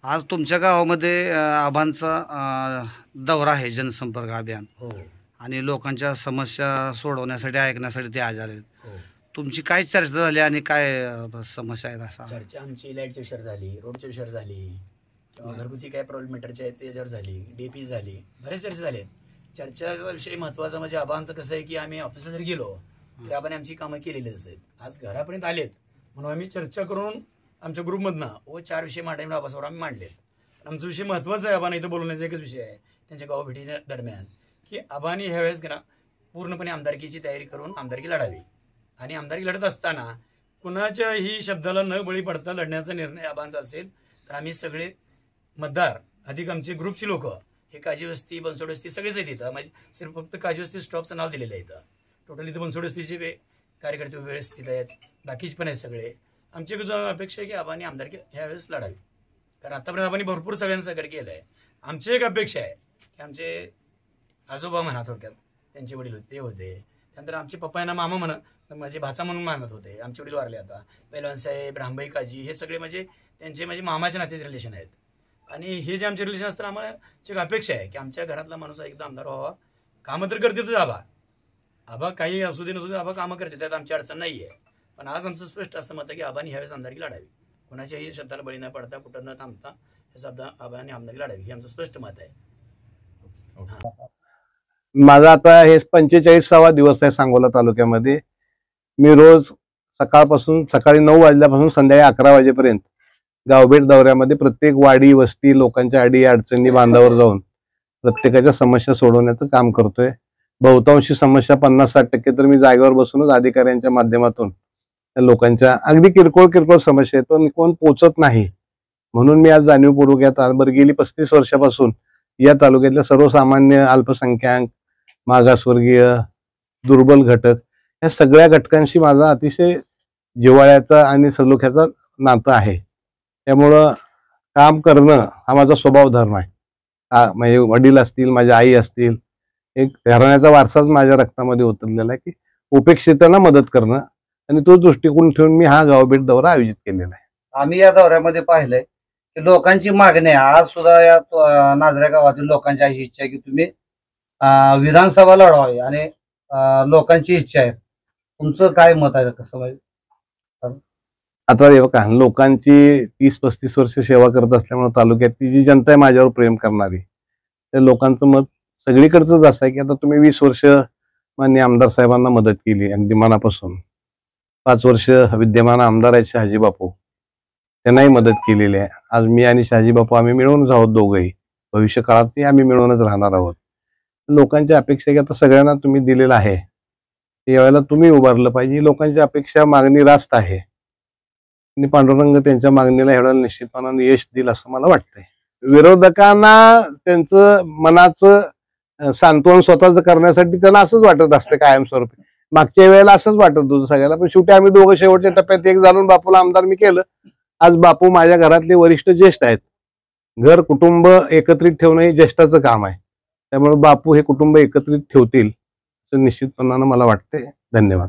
आज तुमच्या गावामध्ये आबांचा दौरा आहे, जनसंपर्क अभियान. हो. आणि लोकांच्या समस्या सोडवण्यासाठी, ऐकण्यासाठी ते आज आले. हो. तुमची काय चर्चा झाली आणि काय समस्या आहेत? असा चर्चा आमची लाईटची विषयावर झाली, रोडच्या विषयावर झाली, किंवा घरगुती काय प्रॉब्लेम मीटरचे आहेत त्याच्यावर झाली, डीपी झाली, बरेच चर्चा झाले. चर्चाचा विषय महत्त्वाचा म्हणजे आबांचं कसं आहे की आम्ही ऑफिसला जर गेलो तर आपण आमची कामं केलेलीच आहेत. आज घरापर्यंत आलेत म्हणून आम्ही चर्चा करून आमच्या ग्रुपमधनं 4 विषय मांडायला आबासमोर आम्ही मांडलेत. आमचा विषय महत्त्वाचा आहे. आबांना इथं बोलवण्याचा एकच विषय आहे त्यांच्या गावभेटी दरम्यान की आबांनी ह्यावेळेस पूर्णपणे आमदारकीची तयारी करून आमदारकी लढावी. आणि आमदारकी लढत असताना कुणाच्याही शब्दाला न बळी पडता लढण्याचा निर्णय आबांचा असेल तर आम्ही सगळे मतदार अधिक आमचे ग्रुपची लोक हे काजी वस्ती, बनसोड वस्ती सगळेच आहेत इथं. म्हणजे सिर्फ फक्त काजी वस्ती स्टॉपचं नाव दिलेलं आहे इथं. टोटल इथं बनसोड वस्तीचे कार्यकर्ते व्यवस्थित आहेत, बाकीचे पण आहेत सगळे. आमची अपेक्षा आहे की आबांनी आमदारकी ह्यावेळेस लढावी, कारण आतापर्यंत आबांनी भरपूर सगळ्यांना सहकार्य केलं आहे. आमची एक अपेक्षा आहे की आमचे आजोबा म्हणा, थोडक्यात त्यांचे वडील होते, ते होते. त्यानंतर आमचे पप्पा यांना मामा म्हणत, माझे भाचा म्हणून मानत होते. आमचे वडील वारले आता. पैलवान साहेब, रामबाई काजी हे सगळे म्हणजे त्यांचे म्हणजे मामाचे नाते रिलेशन आहेत. आणि हे जे आमचे रिलेशन असताना आम्हाला एक अपेक्षा आहे की आमच्या घरातला माणूस एकदा आमदार व्हावा. कामं तर करतेच आबा काही असू दे नसू दे, आबा कामं करते, त्यात आमची अडचण नाही आहे. पण आज आमचं स्पष्ट असं मत आहे की आबांनी ह्यावेळेस आमदारकी लढावी, कोणाच्याही शब्दाला बळी न पडता, कुठं न थांबता हे शब्द आबांनी आमदारकी लढावी, हे आमचं स्पष्ट मत आहे. माझा आता हे 45वा दिवस आहे सांगोला तालुक्यामध्ये. मी रोज सकाळपासून सकाळी 9 वाजल्यापासून संध्याकाळी 11 वाजेपर्यंत गावभेट दौऱ्यामध्ये प्रत्येक वाडी वस्ती लोकांच्या अडी अडचणी बांधावर जाऊन प्रत्येकाच्या समस्या सोडवण्याचं काम करतोय. बहुतांशी समस्या 50-60% तर मी जागेवर बसूनच अधिकाऱ्यांच्या माध्यमातून लोकांच्या अगदी किरकोळ समस्या आहेत पण कोण पोचत नाही म्हणून मी आज जाणीवपूर्वक या गेली 35 वर्षापासून या तालुक्यातल्या सर्वसामान्य, अल्पसंख्याक, मागासवर्गीय, दुर्बल घटक या सगळ्या घटकांशी माझा अतिशय जिव्हाळ्याचा आणि सलोख्याचा नातं आहे. त्यामुळं काम करणं हा माझा स्वभाव धर्म आहे. माझे वडील असतील, माझ्या आई असतील, एक घराण्याचा वारसाच माझ्या रक्तामध्ये उतरलेला आहे की उपेक्षितांना मदत करणं, आणि तो दृष्टिकोन ठेवून मी हा गावभेट दौरा आयोजित केलेला आहे. आम्ही या दौऱ्यामध्ये पाहिलंय की लोकांची मागणी आहे. आज सुद्धा या नाझऱ्या गावातील लोकांची अशी इच्छा आहे की तुम्ही विधानसभा लढवावी आणि लोकांची इच्छा आहे. तुमचं काय मत आहे? कसं माहिती आता बघा, लोकांची 30-35 वर्ष सेवा करत असल्यामुळे तालुक्यातली जी जनता आहे माझ्यावर प्रेम करणारी, त्या लोकांचं मत सगळीकडचंच असं आहे की आता तुम्ही 20 वर्ष माननीय आमदार साहेबांना मदत केली अगदी मनापासून. 5 वर्ष विद्यमान आमदार आहेत शहाजी बापू, त्यांनाही मदत केलेली आहे. आज मी आणि शहाजी बापू आम्ही मिळूनच आहोत दोघंही. भविष्य काळातही आम्ही मिळूनच राहणार आहोत. लोकांची अपेक्षा की आता सगळ्यांना तुम्ही दिलेलं आहे, यावेळेला तुम्ही उभारलं पाहिजे. लोकांची अपेक्षा, मागणी रास्त आहे आणि पांडुरंग त्यांच्या मागणीला एवढ्या निश्चितपणाने यश देईल असं मला वाटतंय. विरोधकांना त्यांचं मनाचं सांत्वन स्वतःच करण्यासाठी त्यांना असंच वाटत असतं कायमस्वरूपी. मागच्या वेळेला असंच वाटत होतं सगळ्याला, पण शेवटी आम्ही दोघं शेवटच्या टप्प्यात एक झालो, बापूला आमदार मी केलं. आज बापू माझ्या घरातले वरिष्ठ ज्येष्ठ आहेत. घर कुटुंब एकत्रित ठेवणं हे ज्येष्ठाचं काम आहे. त्यामुळे बापू हे कुटुंब एकत्रित ठेवतील असं निश्चितपणानं मला वाटतंय. धन्यवाद.